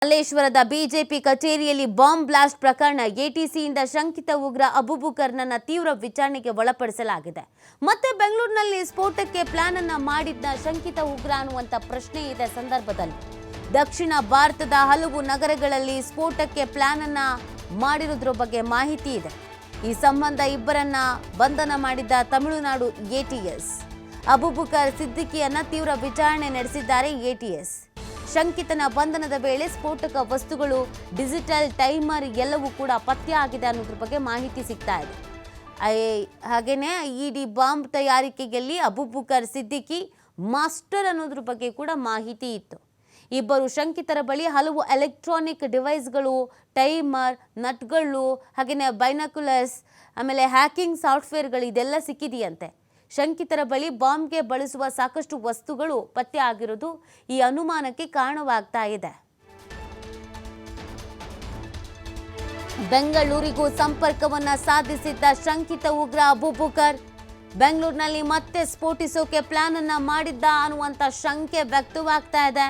ಮಲ್ಲೇಶ್ವರದ BJP ಕಚೇರಿಯಲ್ಲಿ bomb blast ಪ್ರಕರಣ ಎಟಿಸಿಯಿಂದ ಶಂಕಿತ ಉಗ್ರ ಅಬೂಬಕರ್ನನ್ನ ತೀವ್ರ ವಿಚಾರಣೆಗೆ ಒಳಪಡಿಸಲಾಗಿದೆ. ಮತ್ತೆ ಬೆಂಗಳೂರಿನಲ್ಲಿ ಸ್ಫೋಟಕ್ಕೆ ಪ್ಲಾನ್ ಅನ್ನು ಮಾಡಿದ್ದ ಶಂಕಿತ ಉಗ್ರ ಅನ್ನುವಂತ ಪ್ರಶ್ನೆ ಇದೆ. ಸಂದರ್ಭದಲ್ಲಿ ದಕ್ಷಿಣ ಭಾರತದ ಹಲವು ನಗರಗಳಲ್ಲಿ ಸ್ಫೋಟಕ್ಕೆ ಪ್ಲಾನ್ ಅನ್ನು ಮಾಡಿರೋದ್ರ ಬಗ್ಗೆ ಮಾಹಿತಿ ಇದೆ. ಈ ಸಂಬಂಧ ಇಬ್ಬರನ್ನ ಬಂಧನ ಮಾಡಿದ್ದ ತಮಿಳುನಾಡು ಎಟಿಎಸ್. ಅಬೂಬಕರ್ ಸಿದ್ದಿಕಿಯನ್ನ ತೀವ್ರ ವಿಚಾರಣೆ ನಡೆಸಿದ್ದಾರೆ ಎಟಿಎಸ್. ಶಂಕಿತನ ಬಂಧನದ ವೇಳೆ ಸ್ಫೋಟಕ ವಸ್ತುಗಳು, ಡಿಜಿಟಲ್ ಟೈಮರ್ ಎಲ್ಲವೂ ಕೂಡ ಪತ್ತೆ ಆಗಿದೆ ಅನ್ನೋದ್ರ ಬಗ್ಗೆ ಮಾಹಿತಿ ಸಿಗ್ತಾ ಇದೆ. ಹಾಗೇನೆ ಇಡಿ ಬಾಂಬ್ ತಯಾರಿಕೆಯಲ್ಲಿ ಅಬೂಬಕರ್ ಸಿದ್ದಿಕಿ ಮಾಸ್ಟರ್ ಅನ್ನೋದ್ರ ಬಗ್ಗೆ ಕೂಡ ಮಾಹಿತಿ ಇತ್ತು. ಇಬ್ಬರು ಶಂಕಿತರ ಬಳಿ ಹಲವು ಎಲೆಕ್ಟ್ರಾನಿಕ್ ಡಿವೈಸ್ಗಳು, ಟೈಮರ್, ನಟ್ಗಳು, ಹಾಗೆಯೇ ಬೈನಾಕ್ಯುಲರ್ಸ್, ಆಮೇಲೆ ಹ್ಯಾಕಿಂಗ್ ಸಾಫ್ಟ್ವೇರ್ಗಳು ಇದೆಲ್ಲ ಸಿಕ್ಕಿದೆಯಂತೆ. ಶಂಕಿತರ ಬಳಿ ಬಾಂಬ್ಗೆ ಬಳಸುವ ಸಾಕಷ್ಟು ವಸ್ತುಗಳು ಪತ್ತೆ ಆಗಿರೋದು ಈ ಅನುಮಾನಕ್ಕೆ ಕಾರಣವಾಗ್ತಾ ಇದೆ. ಬೆಂಗಳೂರಿಗೂ ಸಂಪರ್ಕವನ್ನ ಸಾಧಿಸಿದ್ದ ಶಂಕಿತ ಉಗ್ರ ಅಬೂಬಕರ್ ಬೆಂಗಳೂರಿನಲ್ಲಿ ಮತ್ತೆ ಸ್ಫೋಟಿಸೋಕೆ ಪ್ಲಾನ್ ಅನ್ನ ಮಾಡಿದ್ದ ಅನ್ನುವಂತ ಶಂಕೆ ವ್ಯಕ್ತವಾಗ್ತಾ ಇದೆ.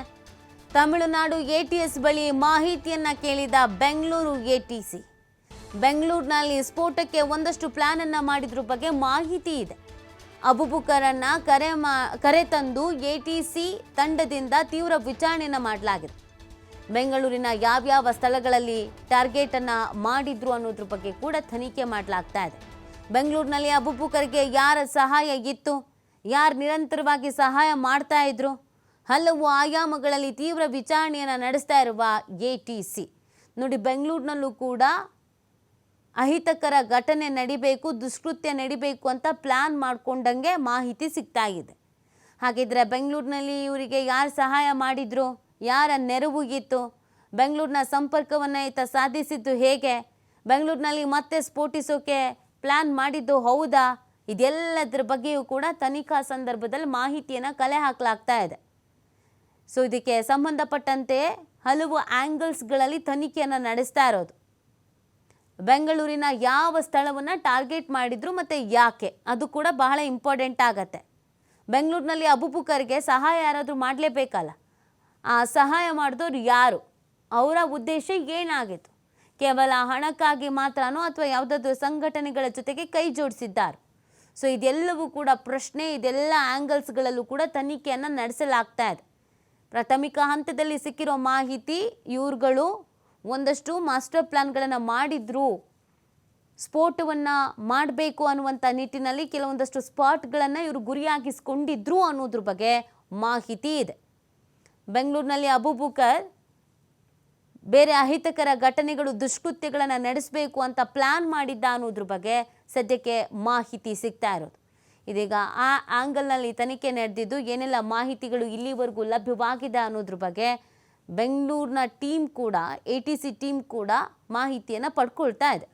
ತಮಿಳುನಾಡು ಎಟಿಎಸ್ ಬಳಿ ಮಾಹಿತಿಯನ್ನ ಕೇಳಿದ ಬೆಂಗಳೂರು ಎಟಿಸಿ. ಬೆಂಗಳೂರಿನಲ್ಲಿ ಸ್ಫೋಟಕ್ಕೆ ಒಂದಷ್ಟು ಪ್ಲಾನ್ ಅನ್ನ ಮಾಡಿದ್ರ ಬಗ್ಗೆ ಮಾಹಿತಿ ಇದೆ. ಅಬೂಬಕರನ್ನ ಕರೆ ತಂದು ಎಟಿಸಿ ತಂಡದಿಂದ ತೀವ್ರ ವಿಚಾರಣೆಯನ್ನ ಮಾಡಲಾಗಿದೆ. ಬೆಂಗಳೂರಿನ ಯಾವ್ಯಾವ ಸ್ಥಳಗಳಲ್ಲಿ ಟಾರ್ಗೆಟ್ ಅನ್ನ ಮಾಡಿದ್ರು ಅನ್ನೋದ್ರ ಬಗ್ಗೆ ಕೂಡ ತನಿಖೆ ಮಾಡಲಾಗ್ತಾ ಇದೆ. ಬೆಂಗಳೂರಿನಲ್ಲಿ ಅಬೂಬಕರ್ಗೆ ಯಾರ ಸಹಾಯ ಇತ್ತು, ಯಾರು ನಿರಂತರವಾಗಿ ಸಹಾಯ ಮಾಡ್ತಾ ಇದ್ರು, ಹಲವು ಆಯಾಮಗಳಲ್ಲಿ ತೀವ್ರ ವಿಚಾರಣೆಯನ್ನು ನಡೆಸ್ತಾ ಇರುವ ಎಟಿಸಿ. ನೋಡಿ, ಬೆಂಗಳೂರಿನಲ್ಲೂ ಕೂಡ ಅಹಿತಕರ ಘಟನೆ ನಡಿಬೇಕು, ದುಷ್ಕೃತ್ಯ ನಡಿಬೇಕು ಅಂತ ಪ್ಲಾನ್ ಮಾಡ್ಕೊಂಡಂಗೆ ಮಾಹಿತಿ ಸಿಗ್ತಾ ಇದೆ. ಹಾಗಿದ್ರೆ ಬೆಂಗಳೂರಿನಲ್ಲಿ ಇವರಿಗೆ ಯಾರು ಸಹಾಯ ಮಾಡಿದ್ರು, ಯಾರ ನೆರವು ಇತ್ತು, ಬೆಂಗಳೂರಿನ ಸಂಪರ್ಕವನ್ನು ಈತ ಸಾಧಿಸಿದ್ದು ಹೇಗೆ, ಬೆಂಗಳೂರಿನಲ್ಲಿ ಮತ್ತೆ ಸ್ಫೋಟಿಸೋಕೆ ಪ್ಲಾನ್ ಮಾಡಿದ್ದು ಹೌದಾ, ಇದೆಲ್ಲದರ ಬಗ್ಗೆಯೂ ಕೂಡ ತನಿಖಾ ಸಂದರ್ಭದಲ್ಲಿ ಮಾಹಿತಿಯನ್ನು ಕಲೆ ಹಾಕಲಾಗ್ತಾ ಇದೆ. ಸೊ ಇದಕ್ಕೆ ಸಂಬಂಧಪಟ್ಟಂತೆ ಹಲವು ಆ್ಯಂಗಲ್ಸ್ಗಳಲ್ಲಿ ತನಿಖೆಯನ್ನು ನಡೆಸ್ತಾ ಇರೋದು. ಬೆಂಗಳೂರಿನ ಯಾವ ಸ್ಥಳವನ್ನು ಟಾರ್ಗೆಟ್ ಮಾಡಿದ್ರು ಮತ್ತು ಯಾಕೆ, ಅದು ಕೂಡ ಬಹಳ ಇಂಪಾರ್ಟೆಂಟ್ ಆಗತ್ತೆ. ಬೆಂಗಳೂರಿನಲ್ಲಿ ಅಬೂಬಕರ್ಗೆ ಸಹಾಯ ಯಾರಾದರೂ ಮಾಡಲೇಬೇಕಲ್ಲ, ಆ ಸಹಾಯ ಮಾಡಿದವರು ಯಾರು, ಅವರ ಉದ್ದೇಶ ಏನಾಗಿತ್ತು, ಕೇವಲ ಹಣಕ್ಕಾಗಿ ಮಾತ್ರನೋ ಅಥವಾ ಯಾವುದಾದ್ರೂ ಸಂಘಟನೆಗಳ ಜೊತೆಗೆ ಕೈ ಜೋಡಿಸಿದ್ದಾರೆ. ಸೊ ಇದೆಲ್ಲವೂ ಕೂಡ ಪ್ರಶ್ನೆ, ಇದೆಲ್ಲ ಆ್ಯಂಗಲ್ಸ್ಗಳಲ್ಲೂ ಕೂಡ ತನಿಖೆಯನ್ನು ನಡೆಸಲಾಗ್ತಾ ಇದೆ. ಪ್ರಾಥಮಿಕ ಹಂತದಲ್ಲಿ ಸಿಕ್ಕಿರೋ ಮಾಹಿತಿ, ಇವ್ರುಗಳು ಒಂದಷ್ಟು ಮಾಸ್ಟರ್ ಪ್ಲಾನ್ಗಳನ್ನು ಮಾಡಿದ್ರು, ಸ್ಫೋಟವನ್ನು ಮಾಡಬೇಕು ಅನ್ನುವಂಥ ನಿಟ್ಟಿನಲ್ಲಿ ಕೆಲವೊಂದಷ್ಟು ಸ್ಪಾಟ್ಗಳನ್ನು ಇವರು ಗುರಿಯಾಗಿಸ್ಕೊಂಡಿದ್ರು ಅನ್ನೋದ್ರ ಬಗ್ಗೆ ಮಾಹಿತಿ ಇದೆ. ಬೆಂಗಳೂರಿನಲ್ಲಿ ಅಬೂಬಕರ್ ಬೇರೆ ಅಹಿತಕರ ಘಟನೆಗಳು, ದುಷ್ಕೃತ್ಯಗಳನ್ನು ನಡೆಸಬೇಕು ಅಂತ ಪ್ಲಾನ್ ಮಾಡಿದ್ದ ಅನ್ನೋದ್ರ ಬಗ್ಗೆ ಸದ್ಯಕ್ಕೆ ಮಾಹಿತಿ ಸಿಗ್ತಾ ಇರೋದು. ಇದೀಗ ಆ ಆ್ಯಂಗಲ್ನಲ್ಲಿ ತನಿಖೆ ನಡೆದಿದ್ದು ಏನೆಲ್ಲ ಮಾಹಿತಿಗಳು ಇಲ್ಲಿವರೆಗೂ ಲಭ್ಯವಾಗಿದೆ ಅನ್ನೋದ್ರ ಬಗ್ಗೆ ಬೆಂಗಳೂರಿನ ಟೀಮ್ ಕೂಡ, ಎಟಿಸಿ ಟೀಮ್ ಕೂಡ ಮಾಹಿತಿಯನ್ನು ಪಡ್ಕೊಳ್ತಾ ಇದೆ.